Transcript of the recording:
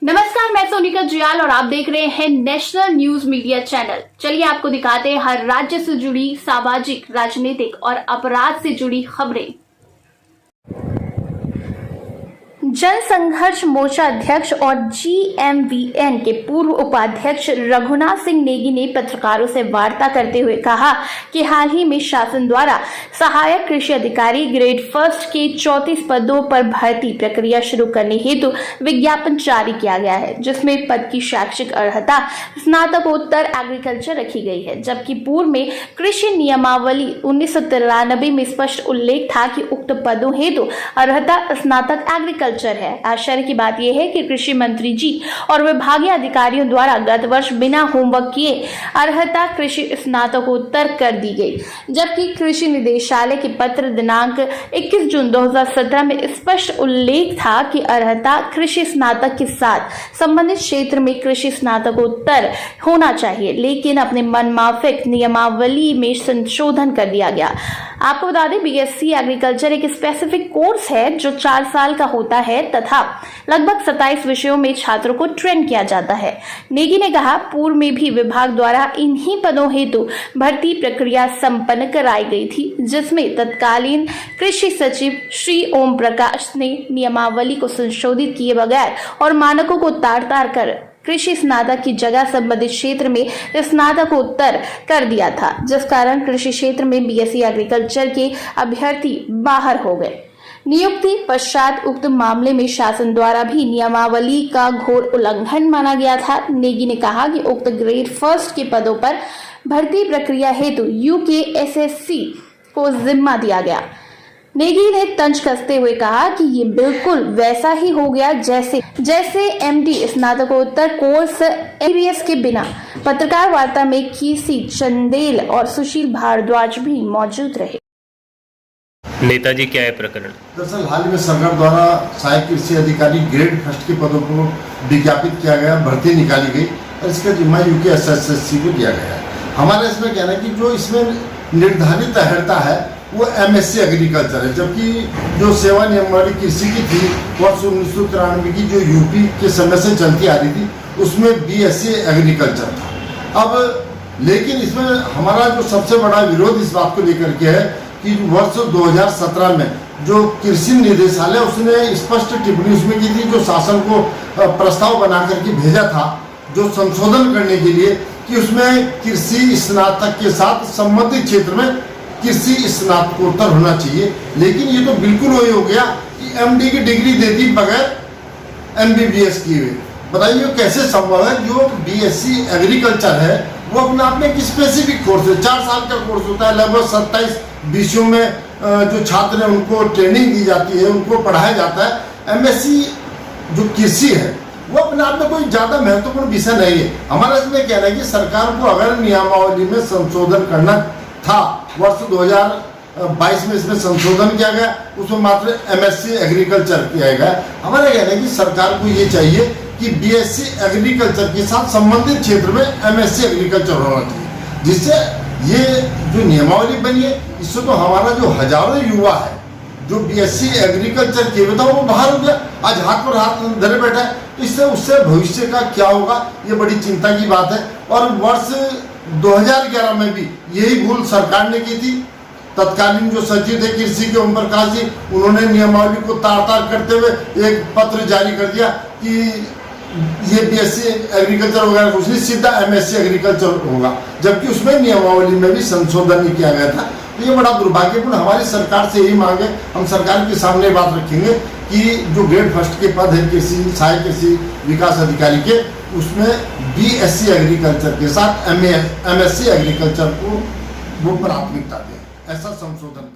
नमस्कार, मैं सोनिका जियाल और आप देख रहे हैं नेशनल न्यूज मीडिया चैनल। चलिए आपको दिखाते हैं हर राज्य से जुड़ी सामाजिक, राजनीतिक और अपराध से जुड़ी खबरें। जन संघर्ष मोर्चा अध्यक्ष और GMVN के पूर्व उपाध्यक्ष रघुनाथ सिंह नेगी ने पत्रकारों से वार्ता करते हुए कहा कि हाल ही में शासन द्वारा सहायक कृषि अधिकारी ग्रेड फर्स्ट के 34 पदों पर भर्ती प्रक्रिया शुरू करने हेतु विज्ञापन जारी किया गया है, जिसमें पद की शैक्षिक अर्हता स्नातकोत्तर एग्रीकल्चर रखी गई है, जबकि पूर्व में कृषि नियमावली 1993 में स्पष्ट उल्लेख था कि उक्त पदों हेतु अर्हता स्नातक एग्रीकल्चर है। आश्चर्य की बात यह है कि कृषि मंत्री जी और विभागीय अधिकारियों द्वारा गत वर्ष बिना होमवर्क किए अर्हता कृषि स्नातकोत्तर कर दी गई, जबकि कृषि निदेशालय के पत्र दिनांक 21 जून 2017 में स्पष्ट उल्लेख था कि अर्हता कृषि स्नातक के साथ संबंधित क्षेत्र में कृषि स्नातकोत्तर होना चाहिए, लेकिन अपने मनमाफिक नियमावली में संशोधन कर दिया गया। आपको बता दें, BSc एग्रीकल्चर एक स्पेसिफिक कोर्स है जो 4 साल का होता है तथा लगभग 27 विषयों में छात्रों को ट्रेन किया जाता है। नेगी ने कहा, पूर्व में भी विभाग द्वारा इन्हीं पदों हेतु भर्ती प्रक्रिया संपन्न कराई गई थी, जिसमें तत्कालीन कृषि सचिव श्री ओम प्रकाश ने नियमावली को संशोधित किए बगैर और मानकों को ताड़ कर कृषि स्नातक की जगह संबंधित क्षेत्र में स्नातकोत्तर कर दिया था, जिस कारण कृषि क्षेत्र में BSc एग्रीकल्चर के अभ्यर्थी बाहर हो गए। नियुक्ति पश्चात उक्त मामले में शासन द्वारा भी नियमावली का घोर उल्लंघन माना गया था। नेगी ने कहा कि उक्त ग्रेड फर्स्ट के पदों पर भर्ती प्रक्रिया हेतु UKSSC को जिम्मा दिया गया। नेगी ने तंज कसते हुए कहा कि ये बिल्कुल वैसा ही हो गया जैसे MD स्नातकोत्तर कोर्स MBS के बिना। पत्रकार वार्ता में KC चंदेल और सुशील भारद्वाज भी मौजूद रहे। नेताजी, क्या है प्रकरण? दरअसल हाल में सरकार द्वारा सहायक कृषि अधिकारी ग्रेड फर्स्ट के पदों को विज्ञापित किया गया, भर्ती निकाली गई और इसका जिम्मा UKSSC को दिया गया है। हमारा इसमें कहना है कि जो इसमें निर्धारित अर्हता है वो MSc एग्रीकल्चर है, जबकि जो सेवा नियमावली कृषि की थी वर्ष 1993 की जो यूपी के समय से चलती आ रही थी उसमें BSc एग्रीकल्चर था। अब लेकिन इसमें हमारा जो सबसे बड़ा विरोध इस बात को लेकर के है कि वर्ष 2017 में जो कृषि निदेशालय उसने स्पष्ट टिप्पणी उसमें की थी, जो शासन को प्रस्ताव बना करके भेजा था जो संशोधन करने के लिए, कि उसमें कृषि स्नातक के साथ संबंधित क्षेत्र में कृषि स्नातकोत्तर होना चाहिए। लेकिन ये तो बिल्कुल वही हो गया कि MD की डिग्री दे दी बगैर MBBS की हुई। बताइए कैसे संभव है? जो BSc एग्रीकल्चर है वो अपने आप में एक स्पेसिफिक कोर्स है, 4 साल का कोर्स होता है, लगभग 27 विषयों में जो छात्र हैं उनको ट्रेनिंग दी जाती है, उनको पढ़ाया जाता है। MSc जो कृषि है वो अपने आप में कोई ज़्यादा महत्वपूर्ण विषय नहीं है। हमारा इसमें कहना है कि सरकार को अगर नियमावली में संशोधन करना था, वर्ष 2022 में इसमें संशोधन किया गया, उसमें मात्र MSc एग्रीकल्चर किया गया। हमारा कहना है कि सरकार को ये चाहिए कि BSc एग्रीकल्चर के साथ संबंधित क्षेत्र में MSc एग्रीकल्चर होना चाहिए, जिससे ये जो नियमावली बनी है इससे तो हमारा जो हजारों युवा है जो BSc एग्रीकल्चर किए हुए था वो बाहर हो गया, आज हाथ पर हाथ धरे बैठा है। तो इससे उससे भविष्य का क्या होगा ये बड़ी चिंता की बात है। और वर्ष 2011 में भी यही भूल सरकार ने की थी। तत्कालीन जो सचिव थे कृषि के ओम प्रकाश जी, उन्होंने नियमावली को ताड़ करते हुए एक पत्र जारी कर दिया कि ये BSc एग्रीकल्चर वगैरह कुछ नहीं, सीधा MSc एग्रीकल्चर होगा, जबकि उसमें नियमावली में भी संशोधन नहीं किया गया था। तो ये बड़ा दुर्भाग्यपूर्ण। हमारी सरकार से यही मांग है, हम सरकार के सामने बात रखेंगे कि जो ग्रेड फर्स्ट के पद है कृषि सहायक कृषि विकास अधिकारी के, उसमें BSc एग्रीकल्चर के साथ MSc एग्रीकल्चर को वो प्राथमिकता दें, ऐसा संशोधन